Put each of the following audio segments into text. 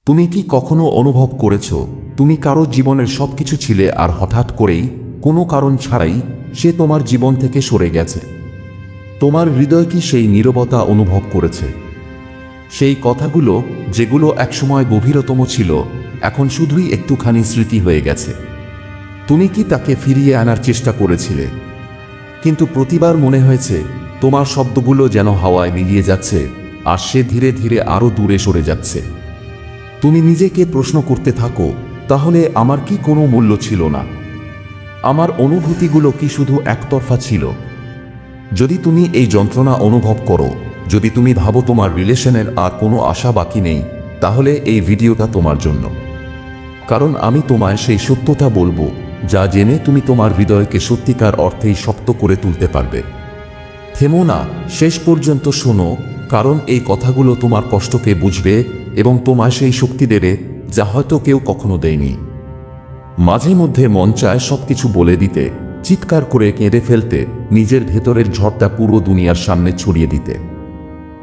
তুমি কি কখনো অনুভব করেছ তুমি কারো জীবনের সবকিছু ছিলে আর হঠাৎ করেই কোনো কারণ ছাড়াই সে তোমার জীবন থেকে সরে গেছে? তোমার হৃদয় কি সেই নীরবতা অনুভব করেছে? সেই কথাগুলো যেগুলো একসময় গভীরতম ছিল এখন শুধুই একটুখানি স্মৃতি হয়ে গেছে। তুমি কি তাকে ফিরিয়ে আনার চেষ্টা করেছিলে, কিন্তু প্রতিবার মনে হয়েছে তোমার শব্দগুলো যেন হাওয়ায় মিলিয়ে যাচ্ছে আর সে ধীরে ধীরে আরও দূরে সরে যাচ্ছে। তুমি নিজেকে প্রশ্ন করতে থাকো, তাহলে আমার কি কোনো মূল্য ছিল না? আমার অনুভূতিগুলো কি শুধু একতরফা ছিল? যদি তুমি এই যন্ত্রণা অনুভব করো, যদি তুমি ভাবো তোমার রিলেশনের আর কোনো আশা বাকি নেই, তাহলে এই ভিডিওটা তোমার জন্য। কারণ আমি তোমায় সেই সত্যটা বলবো যা জেনে তুমি তোমার হৃদয়কে সত্যিকার অর্থেই শক্ত করে তুলতে পারবে। থেমো না, শেষ পর্যন্ত শোনো, কারণ এই কথাগুলো তোমার কষ্টকে বুঝবে এবং তোমায় সেই শক্তি দেবে যা হয়তো কেউ কখনো দেয়নি। মাঝে মধ্যে মন চায় সবকিছু বলে দিতে, চিৎকার করে কেঁদে ফেলতে, নিজের ভেতরের ঝড়টা পুরো দুনিয়ার সামনে ছড়িয়ে দিতে।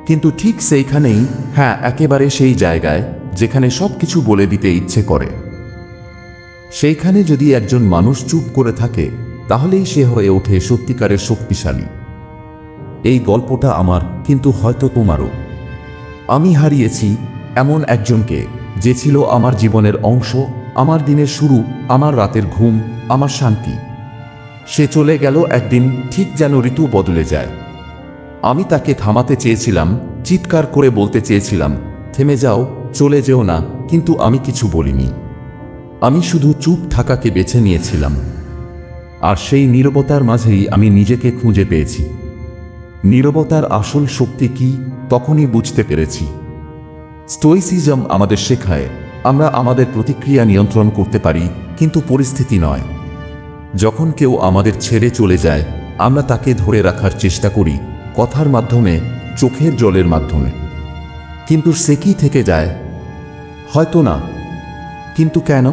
কিন্তু ঠিক সেইখানেই, হ্যাঁ একেবারে সেই জায়গায় যেখানে সবকিছু বলে দিতে ইচ্ছে করে, সেইখানে যদি একজন মানুষ চুপ করে থাকে, তাহলেই সে হয়ে ওঠে সত্যিকারের শক্তিশালী। এই গল্পটা আমার, কিন্তু হয়তো তোমারও। আমি হারিয়েছি এমন একজনকে যে ছিল আমার জীবনের অংশ, আমার দিনের শুরু, আমার রাতের ঘুম, আমার শান্তি। সে চলে গেল একদিন, ঠিক যেন ঋতু বদলে যায়। আমি তাকে থামাতে চেয়েছিলাম, চিৎকার করে বলতে চেয়েছিলাম, থেমে যাও, চলে যেও না, কিন্তু আমি কিছু বলিনি। আমি শুধু চুপ থাকাকে বেছে নিয়েছিলাম। আর সেই নীরবতার মাঝেই আমি নিজেকে খুঁজে পেয়েছি। নীরবতার আসল শক্তি কি তখনই বুঝতে পেরেছি। স্টোইসিজম আমাদের শেখায় আমরা আমাদের প্রতিক্রিয়া নিয়ন্ত্রণ করতে পারি, কিন্তু পরিস্থিতি নয়। যখন কেউ আমাদের ছেড়ে চলে যায়, আমরা তাকে ধরে রাখার চেষ্টা করি, কথার মাধ্যমে, চোখের জলের মাধ্যমে। কিন্তু সে কি থেকে যায়? হয়তো না। কিন্তু কেন?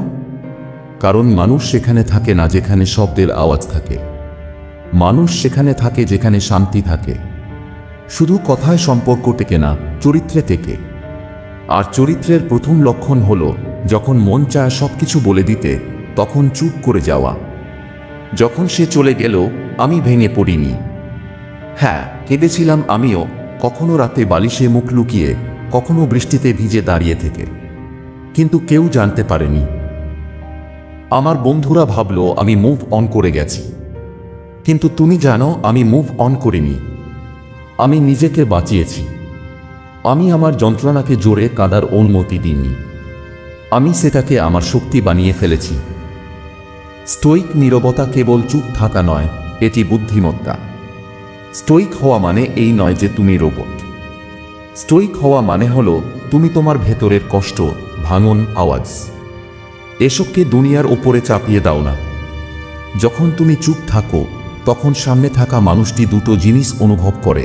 কারণ মানুষ সেখানে থাকে না যেখানে শব্দের আওয়াজ থাকে। মানুষ সেখানে থাকে যেখানে শান্তি থাকে। শুধু কথায় সম্পর্ক টেকে না, চরিত্রে টেকে। আর চরিত্রের প্রথম লক্ষণ হলো যখন মন চায় সবকিছু বলে দিতে, তখন চুপ করে যাওয়া। যখন সে চলে গেল, আমি ভেঙে পড়িনি। হ্যাঁ, কেঁদেছিলাম আমিও, কখনো রাতে বালিশে মুখ লুকিয়ে, কখনো বৃষ্টিতে ভিজে দাঁড়িয়ে থেকে। কিন্তু কেউ জানতে পারেনি। আমার বন্ধুরা ভাবলো আমি মুভ অন করে গেছি। কিন্তু তুমি জানো আমি মুভ অন করিনি। আমি নিজেকে বাঁচিয়েছি। আমি আমার যন্ত্রণাকে জোরে কাঁদার অনুমতি দিইনি। আমি সেটাকে আমার শক্তি বানিয়ে ফেলেছি। স্টোইক নীরবতা কেবল চুপ থাকা নয়, এটি বুদ্ধিমত্তা। স্টোইক হওয়া মানে এই নয় যে তুমি রোবট। স্টোইক হওয়া মানে হলো তুমি তোমার ভেতরের কষ্ট, ভাঙন, আওয়াজ এসবকে দুনিয়ার ওপরে চাপিয়ে দাও না। যখন তুমি চুপ থাকো, তখন সামনে থাকা মানুষটি দুটো জিনিস অনুভব করে।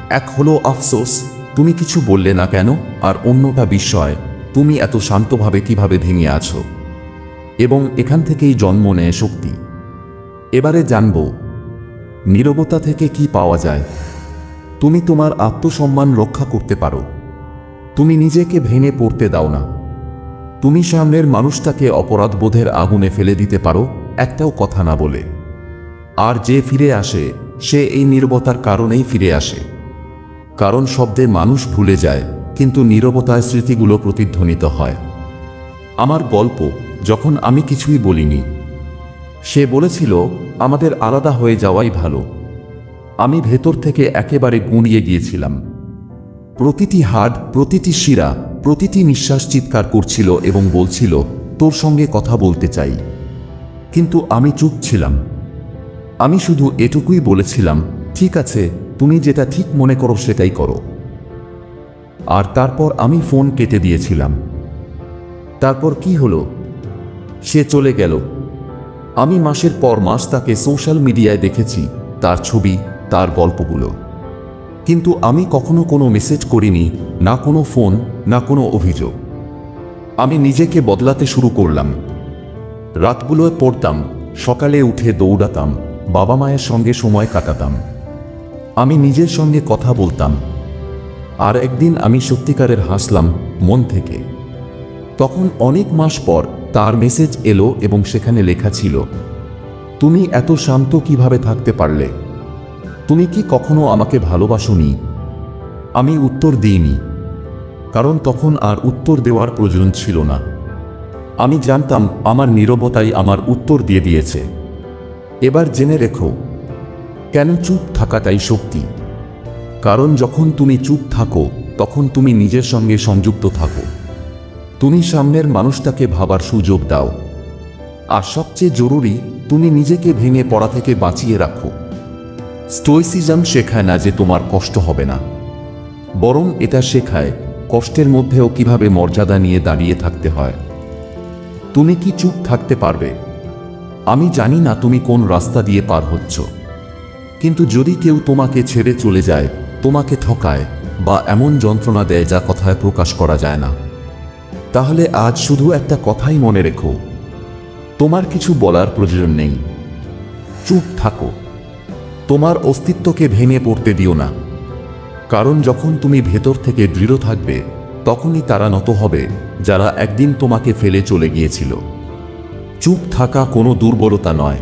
এক হলো আফসোস, তুমি কিছু বললে না কেন, আর অন্যটা বিস্ময়, তুমি এত শান্তভাবে কিভাবে ভেঙে আছো। এবং এখান থেকেই জন্ম নেয় শক্তি। এবারে জানব নীরবতা থেকে কি পাওয়া যায়। তুমি তোমার আত্মসম্মান রক্ষা করতে পারো। তুমি নিজেকে ভেঙে পড়তে দাও না। তুমি সামনের মানুষটাকে অপরাধবোধের আগুনে ফেলে দিতে পারো, একটাও কথা না বলে। আর যে ফিরে আসে, সে এই নীরবতার কারণেই ফিরে আসে। কারণ শব্দে মানুষ ভুলে যায়, কিন্তু নীরবতায় স্মৃতিগুলো প্রতিধ্বনিত হয়। আমার গল্প, যখন আমি কিছুই বলিনি। সে বলেছিল আমাদের আলাদা হয়ে যাওয়াই ভালো। আমি ভেতর থেকে একেবারে গুঁড়িয়ে গিয়েছিলাম। প্রতিটি হাড়, প্রতিটি শিরা, প্রতিটি নিঃশ্বাস চিৎকার করছিল এবং বলছিল তোর সঙ্গে কথা বলতে চাই। কিন্তু আমি চুপ ছিলাম। আমি শুধু এটুকুই বলেছিলাম, ঠিক আছে, তুমি যেটা ঠিক মনে করো সেটাই করো। আর তারপর আমি ফোন কেটে দিয়েছিলাম। তারপর কি হলো? সে চলে গেল। আমি মাসের পর মাস তাকে সোশ্যাল মিডিয়ায় দেখেছি, তার ছবি, তার গল্পগুলো। কিন্তু আমি কখনো কোনো মেসেজ করিনি, না কোনো ফোন, না কোনো অভিযোগ। আমি নিজেকে বদলাতে শুরু করলাম। রাতগুলোয় পড়তাম, সকালে উঠে দৌড়াতাম, বাবা মায়ের সঙ্গে সময় কাটাতাম। আমি নিজের সঙ্গে কথা বলতাম। আর একদিন আমি সত্যিকারের হাসলাম, মন থেকে। তখন অনেক মাস পর তার মেসেজ এলো এবং সেখানে লেখা ছিল, তুমি এত শান্ত কিভাবে থাকতে পারলে? তুমি কি কখনো আমাকে ভালোবাসোনি? আমি উত্তর দিইনি, কারণ তখন আর উত্তর দেওয়ার প্রয়োজন ছিল না। আমি জানতাম আমার নীরবতাই আমার উত্তর দিয়ে দিয়েছে। এবার জেনে রেখো, কেন চুপ থাকাটাই শক্তি। কারণ যখন তুমি চুপ থাকো তখন তুমি নিজের সঙ্গে সংযুক্ত থাকো। তুমি সামনের মানুষটাকে ভাবার সুযোগ দাও। আর সবচেয়ে জরুরি, তুমি নিজেকে ভেঙে পড়া থেকে বাঁচিয়ে রাখো। স্টোইসিজম শেখায় না যে তোমার কষ্ট হবে না, বরং এটা শেখায় কষ্টের মধ্যেও কিভাবে মর্যাদা নিয়ে দাঁড়িয়ে থাকতে হয়। তুমি কি চুপ থাকতে পারবে? আমি জানি না তুমি কোন রাস্তা দিয়ে পার হচ্ছ, কিন্তু যদি কেউ তোমাকে ছেড়ে চলে যায়, তোমাকে ঠকায় বা এমন যন্ত্রণা দেয় যা কথায় প্রকাশ করা যায় না, তাহলে আজ শুধু একটা কথাই মনে রেখো, তোমার কিছু বলার প্রয়োজন নেই। চুপ থাকো। তোমার অস্তিত্বকে ভেঙে পড়তে দিও না। কারণ যখন তুমি ভেতর থেকে দৃঢ় থাকবে, তখনই তারা নত হবে যারা একদিন তোমাকে ফেলে চলে গিয়েছিল। চুপ থাকা কোনো দুর্বলতা নয়,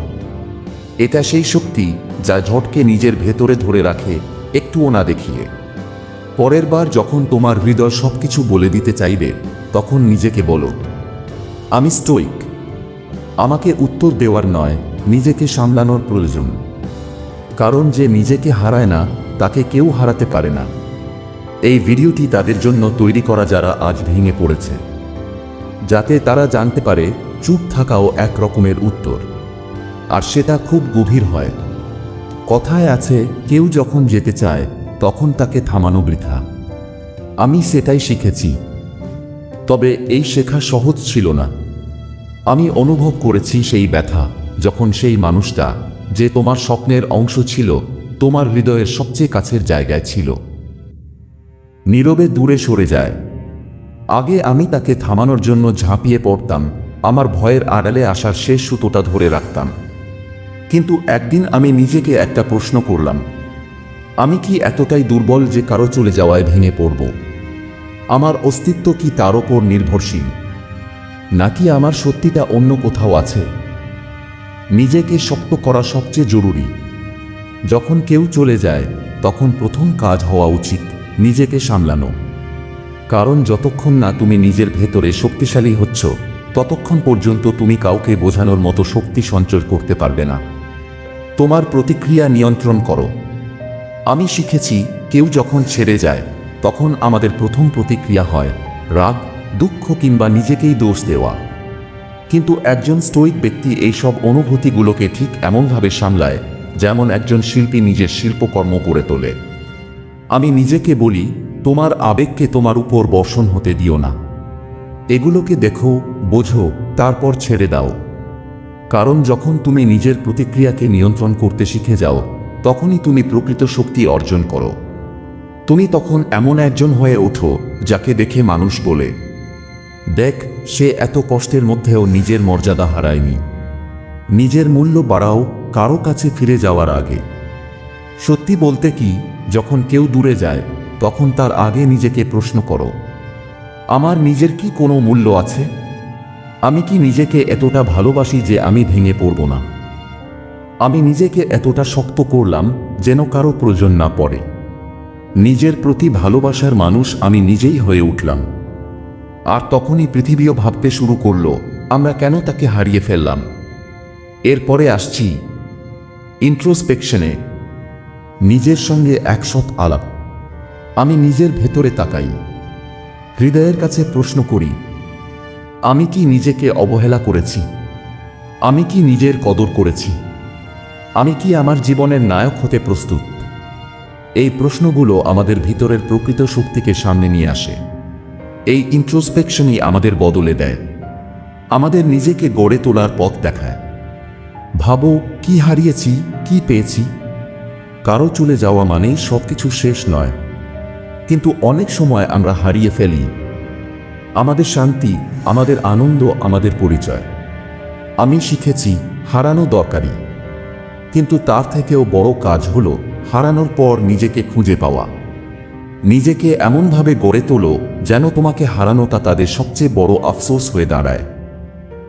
এটা সেই শক্তি যা ঝড়কে নিজের ভেতরে ধরে রাখে, একটুও না দেখিয়ে। পরের বার যখন তোমার হৃদয় সবকিছু বলে দিতে চাইবে, তখন নিজেকে বলো, আমি স্টোইক। আমাকে উত্তর দেওয়ার নয়, নিজেকে সামলানোর প্রয়োজন। কারণ যে নিজেকে হারায় না, তাকে কেউ হারাতে পারে না। এই ভিডিওটি তাদের জন্য তৈরি করা যারা আজ ভেঙে পড়েছে, যাতে তারা জানতে পারে চুপ থাকাও এক রকমের উত্তর, আর সেটা খুব গভীর হয়। কথায় আছে, কেউ যখন যেতে চায় তখন তাকে থামানো বৃথা। আমি সেটাই শিখেছি। তবে এই শেখা সহজ ছিল না। আমি অনুভব করেছি সেই ব্যথা, যখন সেই মানুষটা, যে তোমার স্বপ্নের অংশ ছিল, তোমার হৃদয়ের সবচেয়ে কাছের জায়গায় ছিল, নীরবে দূরে সরে যায়। আগে আমি তাকে থামানোর জন্য ঝাঁপিয়ে পড়তাম, আমার ভয়ের আড়ালে আসার শেষ সুতোটা ধরে রাখতাম। কিন্তু একদিন আমি নিজেকে একটা প্রশ্ন করলাম, আমি কি এতটাই দুর্বল যে কারো চলে যাওয়ায় ভেঙে পড়ব? আমার অস্তিত্ব কি তার ওপর নির্ভরশীল, নাকি আমার সত্যিটা অন্য কোথাও আছে? নিজেকে শক্ত করা সবচেয়ে জরুরি। যখন কেউ চলে যায়, তখন প্রথম কাজ হওয়া উচিত নিজেকে সামলানো। কারণ যতক্ষণ না তুমি নিজের ভেতরে শক্তিশালী হচ্ছ, ততক্ষণ পর্যন্ত তুমি কাউকে বোঝানোর মতো শক্তি সঞ্চয় করতে পারবে না। তোমার প্রতিক্রিয়া নিয়ন্ত্রণ করো। আমি শিখেছি, কেউ যখন ছেড়ে যায়, তখন আমাদের প্রথম প্রতিক্রিয়া হয় রাগ, দুঃখ কিংবা নিজেকেই দোষ দেওয়া। কিন্তু একজন স্টোইক ব্যক্তি এইসব অনুভূতিগুলোকে ঠিক এমনভাবে সামলায় যেমন একজন শিল্পী নিজের শিল্পকর্ম করে তোলে। আমি নিজেকে বলি, তোমার আবেগকে তোমার উপর বর্ষণ হতে দিও না। এগুলোকে দেখো, বোঝো, তারপর ছেড়ে দাও। কারণ যখন তুমি নিজের প্রতিক্রিয়াকে নিয়ন্ত্রণ করতে শিখে যাও, তখনই তুমি প্রকৃত শক্তি অর্জন করো। তুমি তখন এমন একজন হয়ে ওঠো যাকে দেখে মানুষ বলে, দেখ, সে এত কষ্টের মধ্যেও নিজের মর্যাদা হারায়নি। নিজের মূল্য বাড়াও কারো কাছে ফিরে যাওয়ার আগে। সত্যি বলতে কি, যখন কেউ দূরে যায়, তখন তার আগে নিজেকে প্রশ্ন করো, আমার নিজের কি কোনো মূল্য আছে? আমি কি নিজেকে এতটা ভালোবাসি যে আমি ভেঙে পড়ব না? আমি নিজেকে এতটা শক্ত করলাম যেন কারো প্রয়োজন না পড়ে। নিজের প্রতি ভালোবাসার মানুষ আমি নিজেই হয়ে উঠলাম। আর তখনই পৃথিবীও ভাবতে শুরু করলো, আমরা কেন তাকে হারিয়ে ফেললাম। এরপরে আসছি ইন্ট্রোস্পেকশনে, নিজের সঙ্গে একসৎ আলাপ। আমি নিজের ভেতরে তাকাই, হৃদয়ের কাছে প্রশ্ন করি, আমি কি নিজেকে অবহেলা করেছি? আমি কি নিজের কদর করেছি? আমি কি আমার জীবনের নায়ক হতে প্রস্তুত? এই প্রশ্নগুলো আমাদের ভিতরের প্রকৃত শক্তিকে সামনে নিয়ে আসে। এই ইন্ট্রোস্পেকশনই আমাদের বদলে দেয়, আমাদের নিজেকে গড়ে তোলার পথ দেখায়। ভাবো, কি হারিয়েছি, কি পেয়েছি? কারো চলে যাওয়া মানেই সবকিছু শেষ নয়, কিন্তু অনেক সময় আমরা হারিয়ে ফেলি আমাদের শান্তি, আমাদের আনন্দ, আমাদের পরিচয়। আমি শিখেছি, হারানো দরকারি, কিন্তু তার থেকেও বড় কাজ হলো হারানোর পর নিজেকে খুঁজে পাওয়া। নিজেকে এমনভাবে গড়ে তোলো যেন তোমাকে হারানোটা তাদের সবচেয়ে বড় আফসোস হয়ে দাঁড়ায়।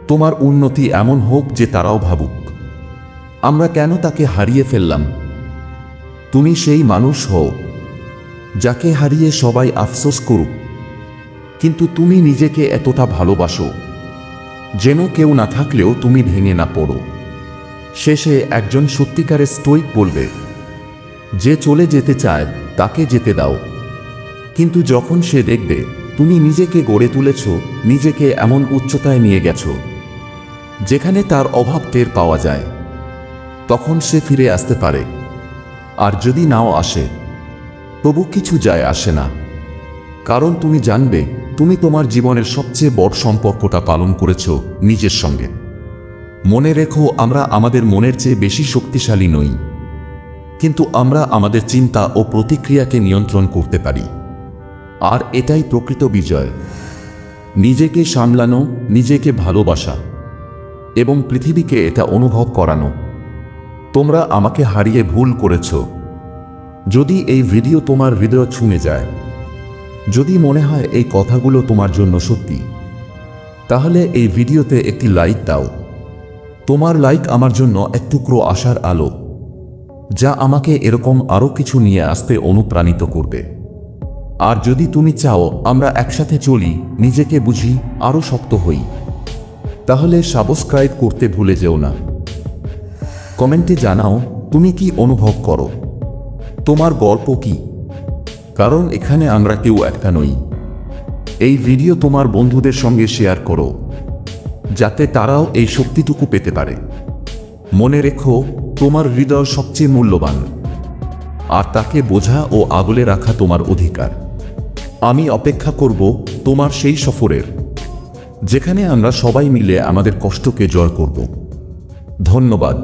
তোমার উন্নতি এমন হোক যে তারাও ভাবুক, আমরা কেন তাকে হারিয়ে ফেললাম। তুমি সেই মানুষ হও যাকে হারিয়ে সবাই আফসোস করুক, কিন্তু তুমি নিজেকে এতটা ভালোবাসো যেন কেউ না থাকলেও তুমি ভেঙে না পড়ো। শেষে একজন সত্যিকারের স্টোইক বলবে, যে চলে যেতে চায় তাকে যেতে দাও, কিন্তু যখন সে দেখবে তুমি নিজেকে গড়ে তুলেছ, নিজেকে এমন উচ্চতায় নিয়ে গেছ যেখানে তার অভাব টের পাওয়া যায়, তখন সে ফিরে আসতে পারে। আর যদি নাও আসে তবু কিছু যায় আসে না, কারণ তুমি জানবে তুমি তোমার জীবনের সবচেয়ে বড় সম্পর্কটা পালন করেছ নিজের সঙ্গে। মনে রেখো, আমরা আমাদের মনের চেয়ে বেশি শক্তিশালী নই, কিন্তু আমরা আমাদের চিন্তা ও প্রতিক্রিয়াকে নিয়ন্ত্রণ করতে পারি। আর এটাই প্রকৃত বিজয়। নিজেকে সামলানো, নিজেকে ভালোবাসা এবং পৃথিবীকে এটা অনুভব করানো। তোমরা আমাকে হারিয়ে ভুল করেছ। যদি এই ভিডিও তোমার হৃদয় ছুঁয়ে যায়, যদি মনে হয় এই কথাগুলো তোমার জন্য সত্যি, তাহলে এই ভিডিওতে একটি লাইক দাও। তোমার লাইক আমার জন্য এক টুকরো আশার আলো, যা আমাকে এরকম আরও কিছু নিয়ে আসতে অনুপ্রাণিত করবে। আর যদি তুমি চাও আমরা একসাথে চলি, নিজেকে বুঝি, আরও শক্ত হই, তাহলে সাবস্ক্রাইব করতে ভুলে যেও না। কমেন্টে জানাও তুমি কি অনুভব করো, তোমার গল্প কি, কারণ এখানে আমরা কেউ একটা নই। এই ভিডিও তোমার বন্ধুদের সঙ্গে শেয়ার করো, যাতে তারাও এই শক্তিটুকু পেতে পারে। মনে রেখো, তোমার হৃদয় সবচেয়ে মূল্যবান, আর তাকে বোঝা ও আগলে রাখা তোমার অধিকার। আমি অপেক্ষা করব তোমার সেই সফরের, যেখানে আমরা সবাই মিলে আমাদের কষ্টকে জয় করব। ধন্যবাদ।